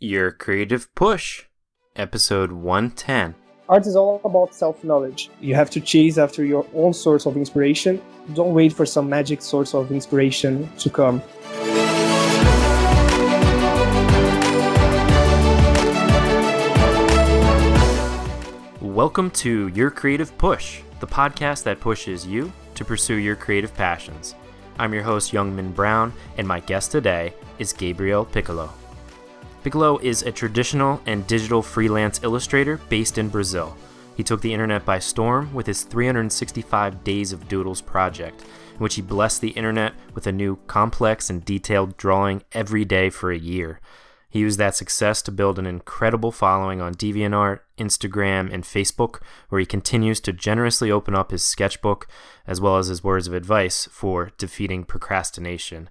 Your Creative Push, episode 110. Art is all about self-knowledge. You have to chase after your own source of inspiration. Don't wait for some magic source of inspiration to come. Welcome to Your Creative Push, the podcast that pushes you to pursue your creative passions. I'm your host, Youngman Brown, and my guest today is Gabriel Picolo. Picolo is a traditional and digital freelance illustrator based in Brazil. He took the internet by storm with his 365 Days of Doodles project, in which he blessed the internet with a new complex and detailed drawing every day for a year. He used that success to build an incredible following on DeviantArt, Instagram, and Facebook, where he continues to generously open up his sketchbook, as well as his words of advice for defeating procrastination.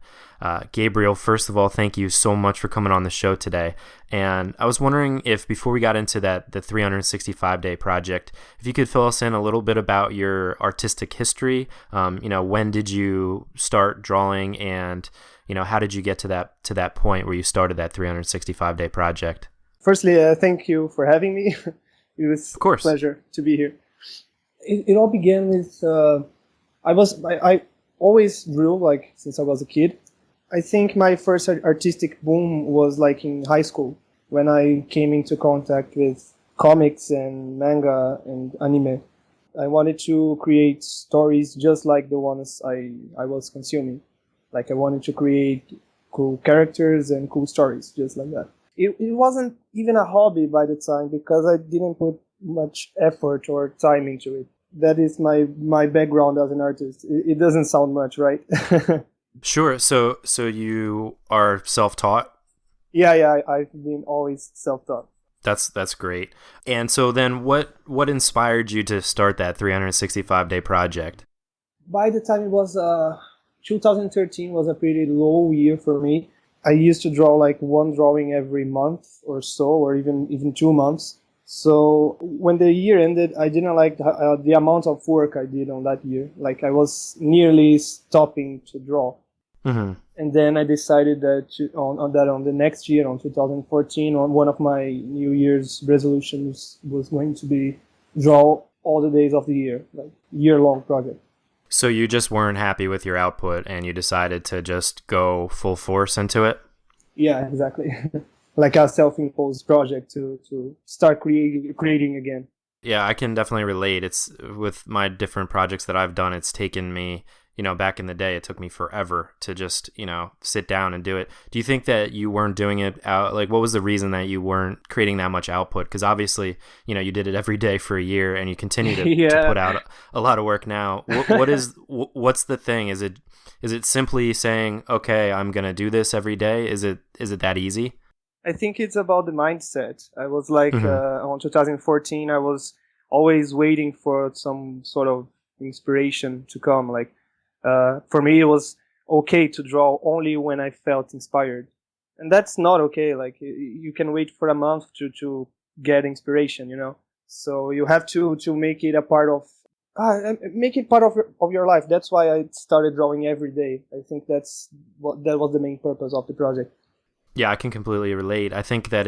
Gabriel, first of all, thank you so much for coming on the show today. And I was wondering if, before we got into the 365-day project, if you could fill us in a little bit about your artistic history. When did you start drawing, and how did you get to that point where you started that 365-day project? Firstly, thank you for having me. It was of course. A pleasure to be here. It all began with I always drew since I was a kid. I think my first artistic boom was in high school when I came into contact with comics and manga and anime. I wanted to create stories just like the ones I was consuming. I wanted to create cool characters and cool stories, just like that. It wasn't even a hobby by the time because I didn't put much effort or time into it. That is my background as an artist. It doesn't sound much, right? Sure. So you are self-taught? Yeah. I've been always self-taught. That's great. And so then what inspired you to start that 365-day project? By the time it was 2013 was a pretty low year for me. I used to draw one drawing every month or so, or even 2 months. So when the year ended, I didn't like the amount of work I did on that year. I was nearly stopping to draw. Mm-hmm. And then I decided that on the next year, on 2014, one of my New Year's resolutions was going to be draw all the days of the year, year-long project. So you just weren't happy with your output and you decided to just go full force into it? Yeah, exactly. Like a self-imposed project to start creating again. Yeah, I can definitely relate. It's with my different projects that I've done, it's taken me, back in the day, it took me forever to just, sit down and do it. Do you think that you weren't doing it out? What was the reason that you weren't creating that much output? Because obviously, you did it every day for a year and you continue to put out a lot of work now. What's the thing? Is it simply saying, okay, I'm going to do this every day? Is it that easy? I think it's about the mindset. I was on 2014, I was always waiting for some sort of inspiration to come. For me, it was okay to draw only when I felt inspired. And that's not okay. You can wait for a month to get inspiration, So you have to make it a part of your life. That's why I started drawing every day. I think that was the main purpose of the project. Yeah, I can completely relate. I think that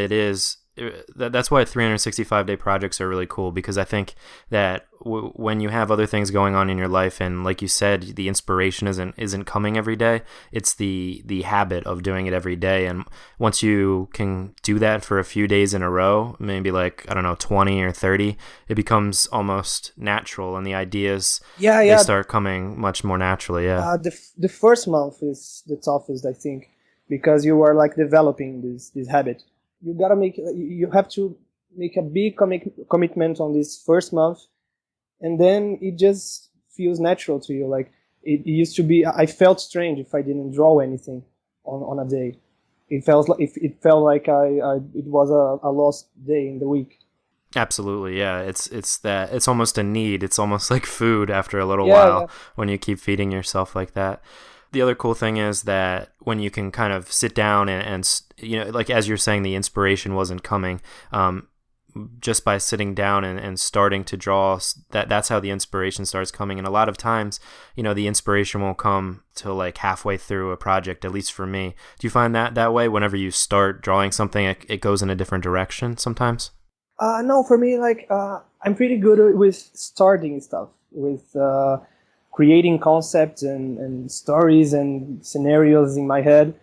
that's why 365-day projects are really cool, because I think that when you have other things going on in your life, and like you said, the inspiration isn't coming every day, it's the habit of doing it every day. And once you can do that for a few days in a row, maybe 20 or 30, it becomes almost natural, and the ideas they start coming much more naturally. Yeah. The first month is the toughest, I think, because you are developing this habit. You have to make a big commitment on this first month, and then it just feels natural to you. It used to be, I felt strange if I didn't draw anything on a day. It felt like it was a lost day in the week. Absolutely, yeah. It's almost a need. It's almost like food after a little while when you keep feeding yourself like that. The other cool thing is that when you can kind of sit down and as you're saying, the inspiration wasn't coming. just by sitting down and starting to draw, that's how the inspiration starts coming. And a lot of times, the inspiration won't come till like halfway through a project, at least for me. Do you find that way whenever you start drawing something, it goes in a different direction sometimes? No, for me, like, I'm pretty good with starting stuff, with creating concepts and stories and scenarios in my head.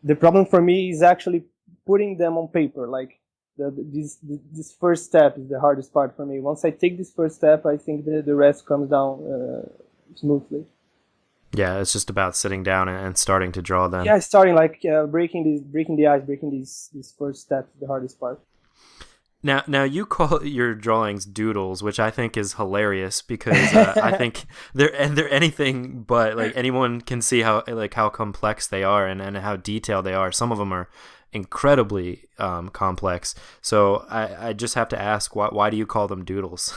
The problem for me is actually putting them on paper. Like, this first step is the hardest part for me. Once I take this first step, I think the rest comes down smoothly. Yeah, it's just about sitting down and starting to draw then. Yeah, starting, like, breaking the ice, breaking these first steps, the hardest part. Now you call your drawings doodles, which I think is hilarious because I think they're anything but, like, anyone can see how complex they are and how detailed they are. Some of them are incredibly complex. So I just have to ask, why do you call them doodles?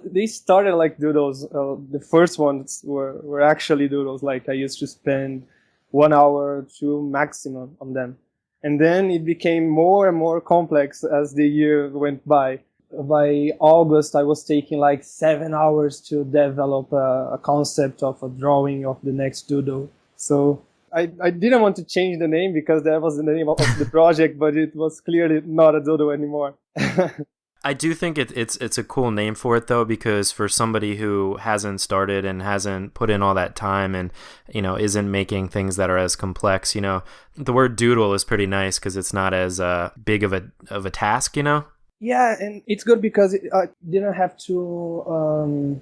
They started like doodles. The first ones were actually doodles. Like, I used to spend 1 hour or 2 maximum on them. And then it became more and more complex as the year went by. By August, I was taking like 7 hours to develop a concept of a drawing of the next doodle. So I didn't want to change the name because that was the name of the project, but it was clearly not a doodle anymore. I do think it's a cool name for it, though, because for somebody who hasn't started and hasn't put in all that time and, isn't making things that are as complex, the word doodle is pretty nice because it's not as big of a task, Yeah, and it's good because I didn't have to,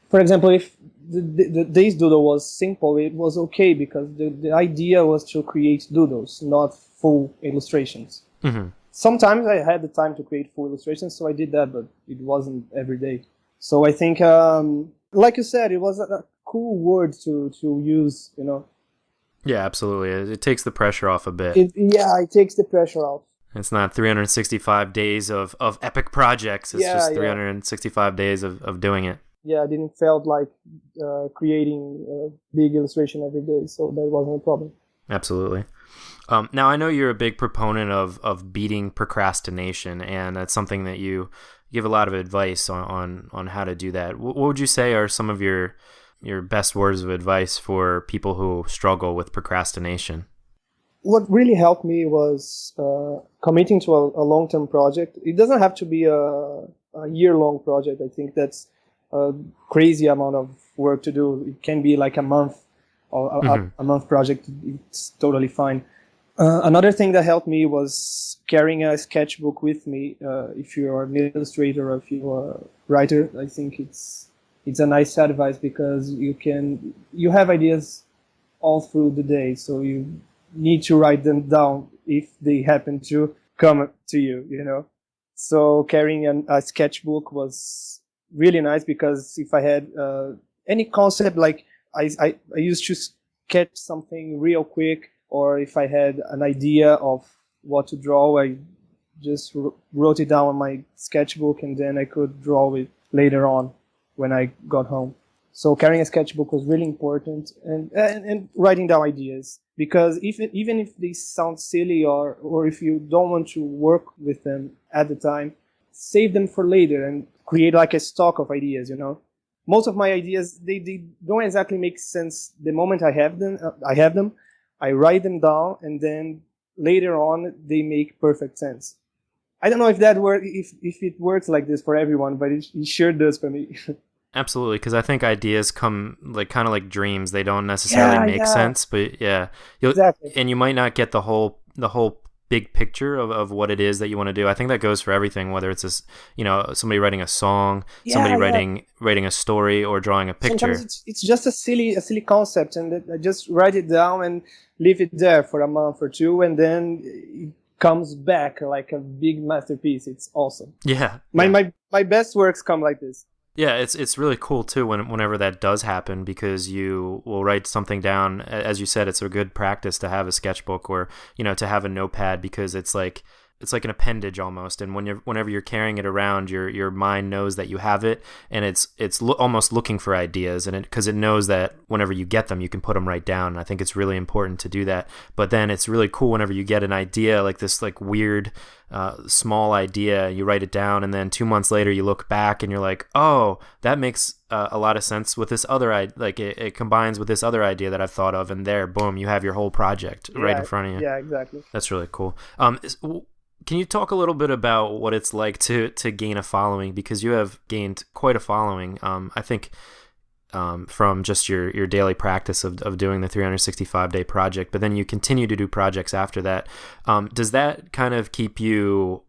for example, if the Days Doodle was simple, it was okay because the idea was to create doodles, not full illustrations. Mm-hmm. Sometimes I had the time to create full illustrations, so I did that, but it wasn't every day. So I think, like you said, it was a cool word to use, Yeah, absolutely. It takes the pressure off a bit. It takes the pressure off. It's not 365 days of epic projects. It's just 365 days of doing it. Yeah, I didn't felt like creating a big illustration every day, so that wasn't a problem. Absolutely. Now, I know you're a big proponent of beating procrastination, and that's something that you give a lot of advice on how to do that. What would you say are some of your best words of advice for people who struggle with procrastination? What really helped me was committing to a long-term project. It doesn't have to be a year-long project. I think that's a crazy amount of work to do. It can be like a month or a month project. It's totally fine. Another thing that helped me was carrying a sketchbook with me. If you're an illustrator or if you're a writer, I think it's a nice advice because you have ideas all through the day, so you need to write them down if they happen to come to you, So carrying a sketchbook was really nice because if I had any concept, like I used to sketch something real quick, or if I had an idea of what to draw, I just wrote it down on my sketchbook and then I could draw it later on when I got home. So carrying a sketchbook was really important, and writing down ideas, because even if they sound silly or if you don't want to work with them at the time, save them for later and create like a stock of ideas, Most of my ideas, they don't exactly make sense the moment I have them. I write them down, and then later on they make perfect sense. I don't know if if it works like this for everyone, but it sure does for me. Absolutely, because I think ideas come kind of like dreams. They don't necessarily make sense, but exactly. And you might not get the whole big picture of what it is that you want to do. I think that goes for everything, whether it's somebody writing a song, somebody writing a story, or drawing a picture. Sometimes it's just a silly concept, and I just write it down and leave it there for a month or two, and then it comes back like a big masterpiece. It's awesome. Yeah. My best works come like this. Yeah, it's really cool too whenever that does happen, because you will write something down. As you said, it's a good practice to have a sketchbook or to have a notepad, because it's like it's like an appendage almost, and whenever you're carrying it around, your mind knows that you have it, and it's almost looking for ideas, and because it knows that whenever you get them, you can put them right down. And I think it's really important to do that. But then it's really cool whenever you get an idea like this, like weird small idea, you write it down, and then 2 months later you look back and you're like, oh, that makes a lot of sense with this other like it combines with this other idea that I've thought of, and there, boom, you have your whole project right in front of you. Yeah, exactly. That's really cool. Can you talk a little bit about what it's like to gain a following? Because you have gained quite a following. I think from just your daily practice of doing the 365-day project, but then you continue to do projects after that. Does that kind of keep you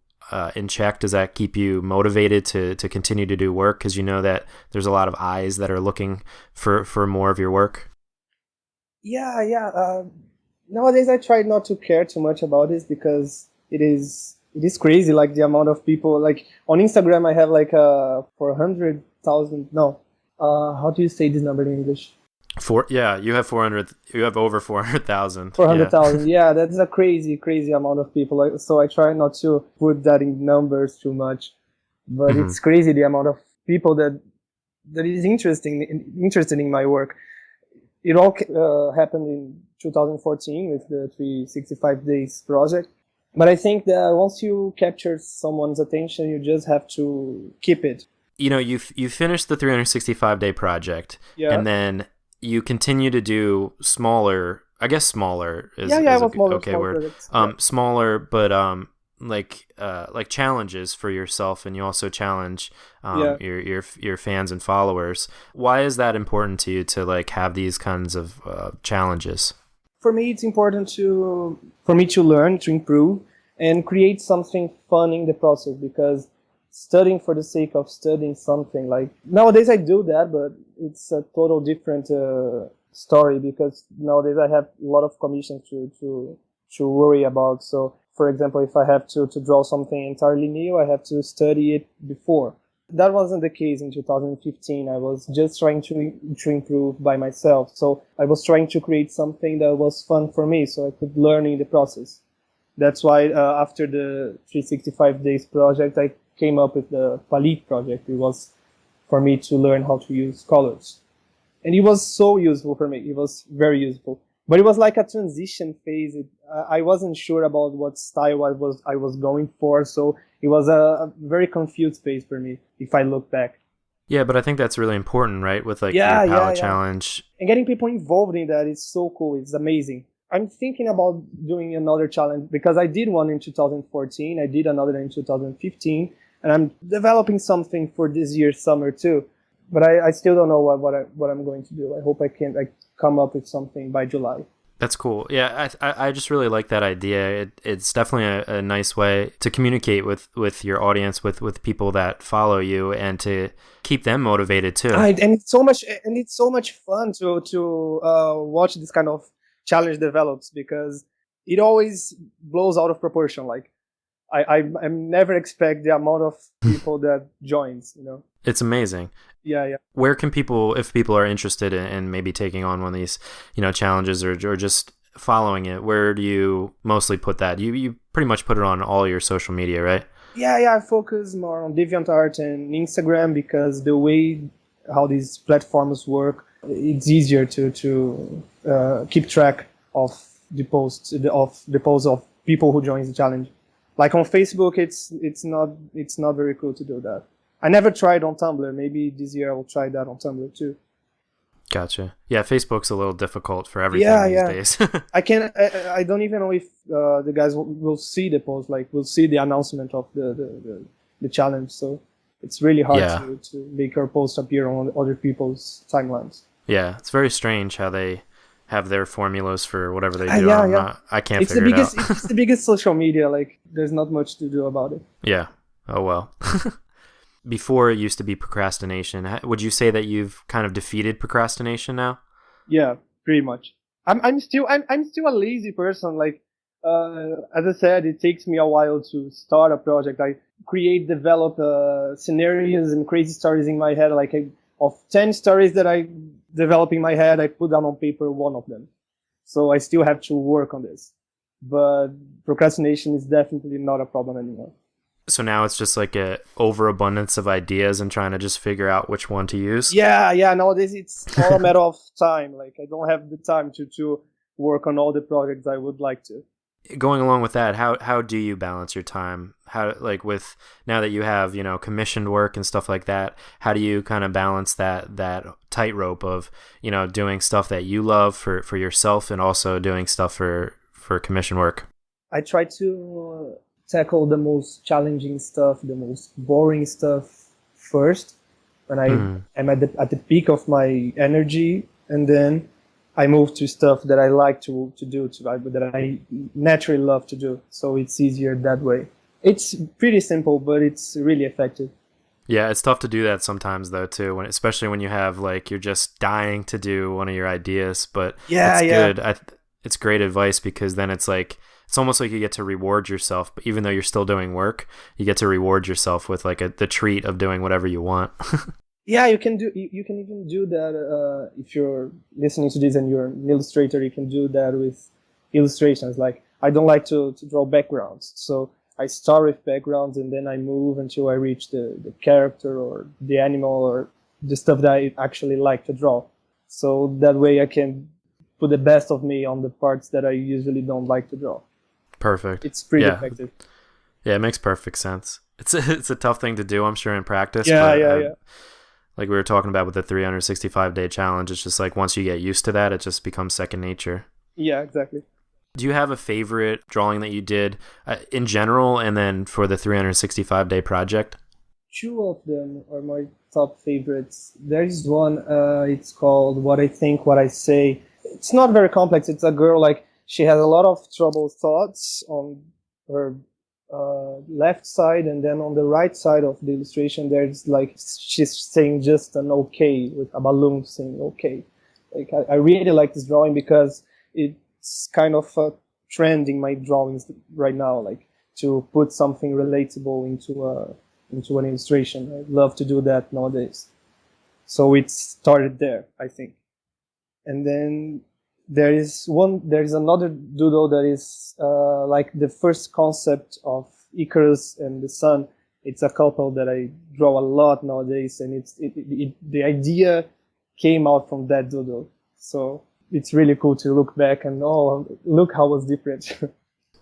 in check? Does that keep you motivated to continue to do work? Because you know that there's a lot of eyes that are looking for more of your work. Yeah. Nowadays, I try not to care too much about this because it is crazy, like the amount of people. Like on Instagram, I have like 400,000. No, how do you say this number in English? You have 400. You have over 400,000. 400,000. Yeah, that's a crazy amount of people. So I try not to put that in numbers too much, but it's crazy the amount of people that is interested in my work. It all happened in 2014 with the 365 Days project. But I think that once you capture someone's attention, you just have to keep it. You know, you finished the 365-day project, and then you continue to do smaller. I guess smaller is okay word. Smaller, but like challenges for yourself, and you also challenge your fans and followers. Why is that important to you to like have these kinds of challenges? For me, it's important for me to learn, to improve, and create something fun in the process, because studying for the sake of studying something, like nowadays I do that, but it's a total different story, because nowadays I have a lot of commissions to worry about. So, for example, if I have to draw something entirely new, I have to study it before. That wasn't the case in 2015. I was just trying to improve by myself. So I was trying to create something that was fun for me, so I could learn in the process. That's why after the 365 Days project, I came up with the Palette project. It was for me to learn how to use colors. And it was so useful for me. It was very useful. But it was like a transition phase. I wasn't sure about what style I was going for, so it was a very confused phase for me, if I look back. Yeah, but I think that's really important, right? With like your palette challenge. And getting people involved in that is so cool. It's amazing. I'm thinking about doing another challenge, because I did one in 2014. I did another in 2015. And I'm developing something for this year's summer too. But I still don't know what I'm going to do. I hope I can come up with something by July. That's cool. Yeah, I just really like that idea. It's definitely a nice way to communicate with your audience, with people that follow you, and to keep them motivated too. And it's so much fun to watch this kind of challenge develops, because it always blows out of proportion. Like I never expect the amount of people that joins. You know, it's amazing. Yeah. Where can people, if people are interested in maybe taking on one of these, challenges or just following it, where do you mostly put that? You pretty much put it on all your social media, right? Yeah. I focus more on DeviantArt and Instagram, because the way how these platforms work, it's easier to keep track of the posts of people who join the challenge. Like on Facebook, it's not very cool to do that. I never tried on Tumblr. Maybe this year I will try that on Tumblr too. Gotcha. Yeah, Facebook's a little difficult for everything these days. I don't even know if the guys will see the post, like will see the announcement of the challenge. So it's really hard to make your post appear on other people's timelines. Yeah, it's very strange how they have their formulas for whatever they do. I can't figure it out. It's the biggest social media. Like, there's not much to do about it. Yeah. Oh, well. Before it used to be procrastination. Would you say that you've kind of defeated procrastination now? Yeah, pretty much. I'm still a lazy person. Like, as I said, it takes me a while to start a project. I develop scenarios and crazy stories in my head. Like, of 10 stories that I develop in my head, I put down on paper one of them. So I still have to work on this. but procrastination is definitely not a problem anymore. So now it's just like a overabundance of ideas and trying to just figure out which one to use. Yeah. Nowadays it's all a matter of time. Like I don't have the time to work on all the projects I would like to. Going along with that, how do you balance your time? How, like, with now that you have, commissioned work and stuff like that, how do you kind of balance that tightrope of, doing stuff that you love for yourself and also doing stuff for commission work? I try to tackle the most challenging stuff, the most boring stuff first when I am at the peak of my energy, and then I move to stuff that I like to do, that I naturally love to do. So it's easier that way. It's pretty simple, but it's really effective. Yeah, it's tough to do that sometimes though too, especially when you have like you're just dying to do one of your ideas. But it's good. It's great advice because then it's like it's almost like you get to reward yourself. But even though you're still doing work, you get to reward yourself with like the treat of doing whatever you want. Yeah, you can even do that if you're listening to this and you're an illustrator. You can do that with illustrations. Like I don't like to draw backgrounds, so I start with backgrounds and then I move until I reach the character or the animal or the stuff that I actually like to draw. So that way I can put the best of me on the parts that I usually don't like to draw. Perfect. It's pretty effective. Yeah, it makes perfect sense. It's a tough thing to do, I'm sure, in practice. Yeah. Like we were talking about with the 365-day challenge, it's just like once you get used to that, it just becomes second nature. Yeah, exactly. Do you have a favorite drawing that you did in general and then for the 365-day project? Two of them are my top favorites. There is one, it's called What I Think, What I Say. It's not very complex. It's a girl, like, she has a lot of troubled thoughts on her left side, and then on the right side of the illustration there's like she's saying just an okay with a balloon saying okay. Like I really like this drawing because it's kind of a trend in my drawings right now, like to put something relatable into an illustration. I love to do that nowadays, so it started there, I think. And then there is another doodle that is like the first concept of Icarus and the sun. It's a couple that I draw a lot nowadays, and the idea came out from that doodle. So it's really cool to look back and look how it was different.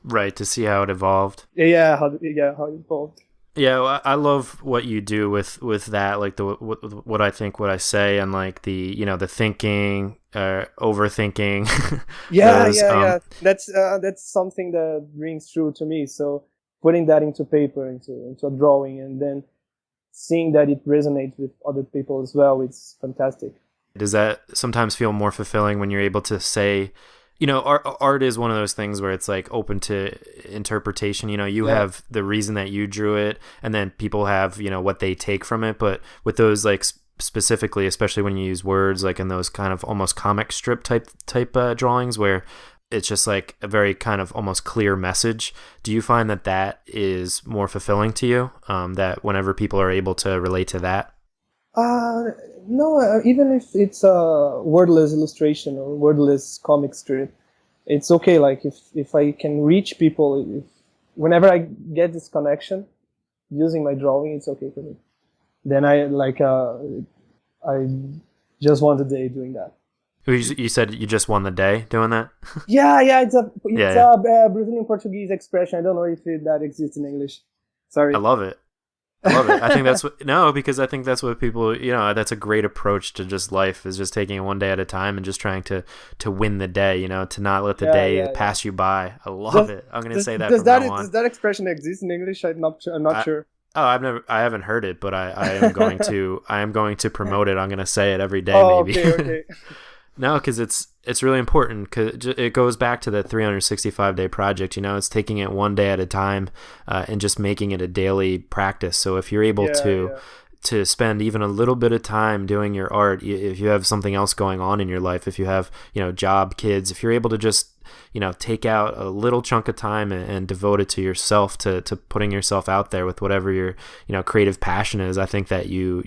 Right, to see how it evolved. How it evolved. Yeah, well, I love what you do with that, like the what I think, what I say, and like the the thinking, overthinking. Yeah. That's something that rings true to me. So putting that into paper, into a drawing, and then seeing that it resonates with other people as well, it's fantastic. Does that sometimes feel more fulfilling when you're able to say, art is one of those things where it's like open to interpretation. You have the reason that you drew it, and then people have, what they take from it. But with those, like specifically, especially when you use words, like in those kind of almost comic strip type drawings where it's just like a very kind of almost clear message. Do you find that is more fulfilling to you? That whenever people are able to relate to that? No, even if it's a wordless illustration or wordless comic strip, it's okay. Like if I can reach people, whenever I get this connection using my drawing, it's okay for me. Then I just won the day doing that. You said you just won the day doing that? Yeah, it's a Brazilian Portuguese expression. I don't know if that exists in English. Sorry. I love it. I think because I think that's what people, that's a great approach to just life, is just taking it one day at a time and just trying to win the day, to not let the day pass you by. I love it. I'm going to say that from now on. Does that expression exist in English? I'm not sure. Oh, I haven't heard it, but I am going to, promote it. I'm going to say it every day, maybe. Okay. No, because it's really important, because it goes back to the 365-day project. It's taking it one day at a time and just making it a daily practice. So if you're able to spend even a little bit of time doing your art, if you have something else going on in your life, if you have job, kids, if you're able to just take out a little chunk of time and devote it to yourself, to putting yourself out there with whatever your creative passion is, I think that you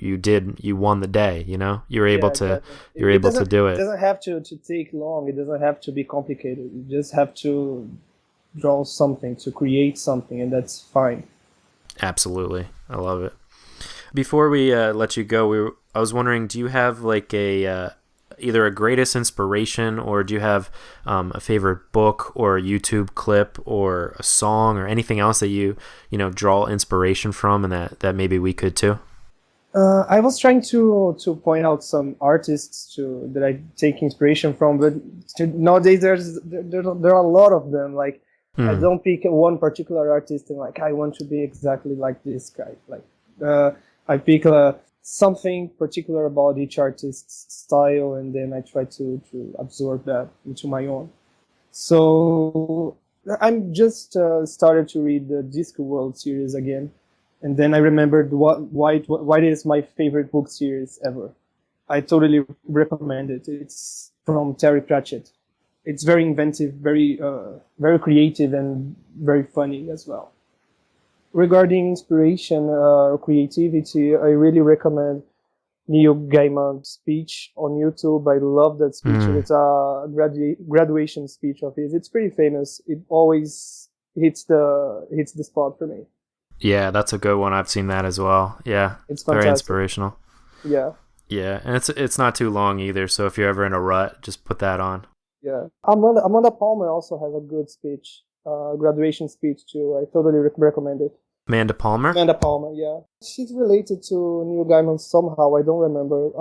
won the day. You were able to do it. It doesn't have to take long. It doesn't have to be complicated. You just have to draw something, to create something, and that's fine. Absolutely. I love it. Before we let you go, I was wondering, do you have like a either a greatest inspiration, or do you have a favorite book or a YouTube clip or a song or anything else that you draw inspiration from, and that maybe we could too? I was trying to point out some artists that I take inspiration from, but nowadays there are a lot of them. Like I don't pick one particular artist and like I want to be exactly like this guy. Like I pick something particular about each artist's style, and then I try to absorb that into my own. So I'm just started to read the Discworld series again. And then I remembered why it is my favorite book series ever. I totally recommend it. It's from Terry Pratchett. It's very inventive, very creative, and very funny as well. Regarding inspiration or creativity, I really recommend Neil Gaiman's speech on YouTube. I love that speech. It's a graduation speech of his. It's pretty famous. It always hits the spot for me. Yeah, that's a good one. I've seen that as well. Yeah, it's fantastic. Very inspirational. Yeah. Yeah, and it's not too long either, so if you're ever in a rut, just put that on. Yeah. Amanda Palmer also has a good speech, graduation speech too. I totally recommend it. Amanda Palmer? Amanda Palmer, yeah. She's related to Neil Gaiman somehow. I don't remember.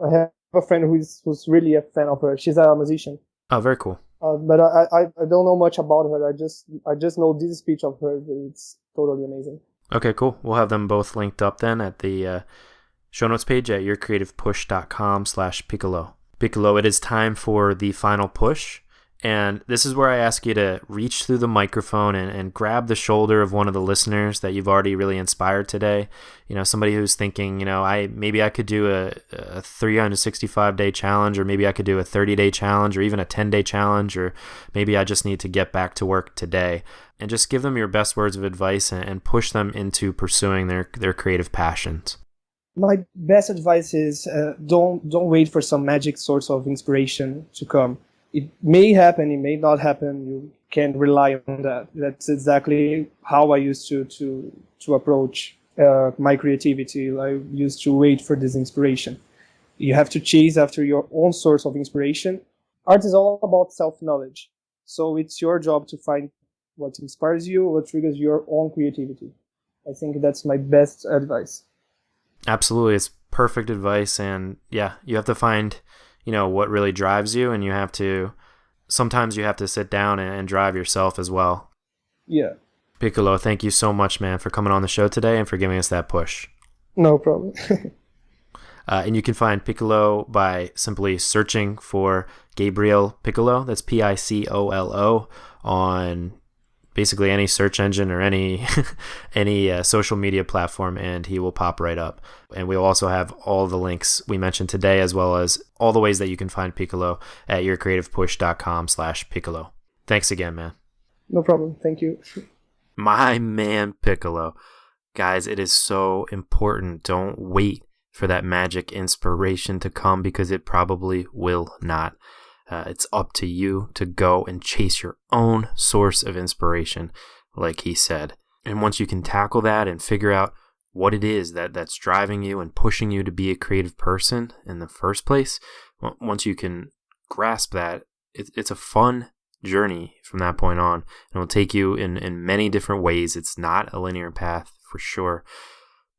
I have a friend who's really a fan of her. She's a musician. Oh, very cool. But I don't know much about her. I just know this speech of hers. It's totally amazing. Okay, cool. We'll have them both linked up then at the show notes page at yourcreativepush.com/Picolo. Picolo, it is time for the final push. And this is where I ask you to reach through the microphone and grab the shoulder of one of the listeners that you've already really inspired today. Somebody who's thinking, maybe I could do a 365-day challenge, or maybe I could do a 30-day challenge, or even a 10-day challenge, or maybe I just need to get back to work today. And just give them your best words of advice and push them into pursuing their creative passions. My best advice is don't wait for some magic source of inspiration to come. It may happen, it may not happen. You can't rely on that. That's exactly how I used to approach my creativity. I used to wait for this inspiration. You have to chase after your own source of inspiration. Art is all about self-knowledge. So it's your job to find what inspires you, what triggers your own creativity. I think that's my best advice. Absolutely. It's perfect advice. And yeah, you have to find what really drives you, and sometimes you have to sit down and drive yourself as well. Yeah. Picolo, thank you so much, man, for coming on the show today and for giving us that push. No problem. And you can find Picolo by simply searching for Gabriel Picolo. That's Picolo on basically any search engine or any social media platform, and he will pop right up. And we'll also have all the links we mentioned today, as well as all the ways that you can find Picolo at yourcreativepush.com/Picolo. Thanks again, man. No problem. Thank you. My man, Picolo. Guys, it is so important. Don't wait for that magic inspiration to come, because it probably will not. It's up to you to go and chase your own source of inspiration, like he said. And once you can tackle that and figure out what it is that's driving you and pushing you to be a creative person in the first place, once you can grasp that, it's a fun journey from that point on. And it will take you in many different ways. It's not a linear path for sure.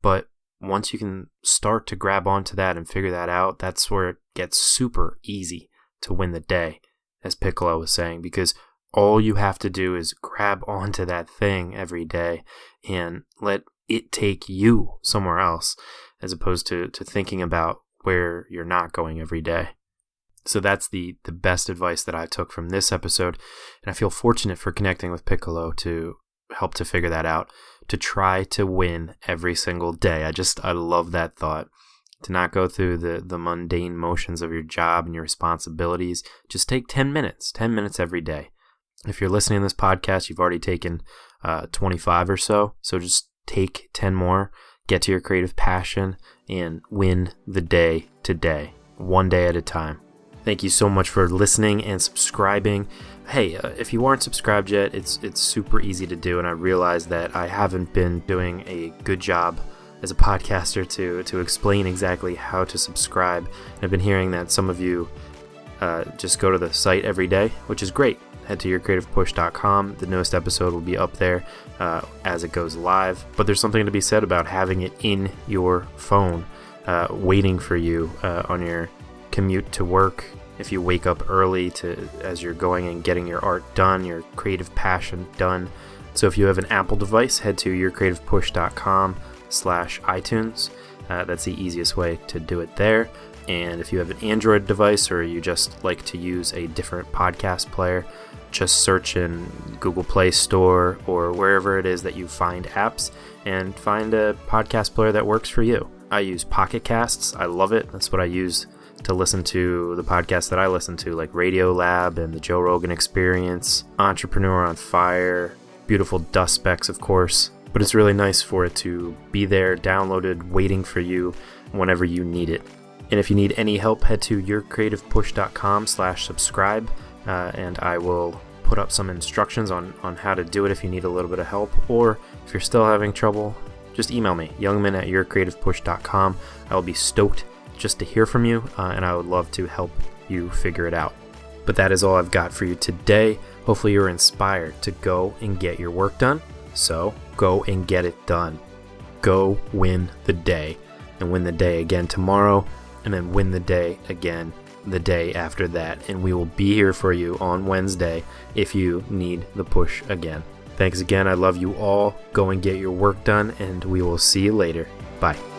But once you can start to grab onto that and figure that out, that's where it gets super easy to win the day, as Picolo was saying, because all you have to do is grab onto that thing every day and let it take you somewhere else, as opposed to thinking about where you're not going every day. So that's the best advice that I took from this episode, and I feel fortunate for connecting with Picolo to help to figure that out, to try to win every single day. I love that thought. To not go through the mundane motions of your job and your responsibilities. Just take 10 minutes every day. If you're listening to this podcast, you've already taken 25 or so. So just take 10 more, get to your creative passion, and win the day today, one day at a time. Thank you so much for listening and subscribing. Hey, if you aren't subscribed yet, it's super easy to do, and I realize that I haven't been doing a good job as a podcaster to explain exactly how to subscribe. I've been hearing that some of you just go to the site every day, which is great. Head to yourcreativepush.com. The newest episode will be up there as it goes live. But there's something to be said about having it in your phone, waiting for you on your commute to work. If you wake up early as you're going and getting your art done, your creative passion done. So if you have an Apple device, head to yourcreativepush.com/iTunes. That's the easiest way to do it there. And if you have an Android device or you just like to use a different podcast player, just search in Google Play Store or wherever it is that you find apps and find a podcast player that works for you. I use Pocket Casts. I love it. That's what I use to listen to the podcasts that I listen to, like Radio Lab and the Joe Rogan Experience, Entrepreneur on Fire, Beautiful Dust Specks, of course. But it's really nice for it to be there, downloaded, waiting for you whenever you need it. And if you need any help, head to yourcreativepush.com/subscribe, and I will put up some instructions on how to do it if you need a little bit of help. Or if you're still having trouble, just email me, youngman@yourcreativepush.com. I will be stoked just to hear from you, and I would love to help you figure it out. But that is all I've got for you today. Hopefully you're inspired to go and get your work done. So go and get it done. Go win the day, and win the day again tomorrow, and then win the day again the day after that. And we will be here for you on Wednesday if you need the push again. Thanks again. I love you all. Go and get your work done, and we will see you later. Bye.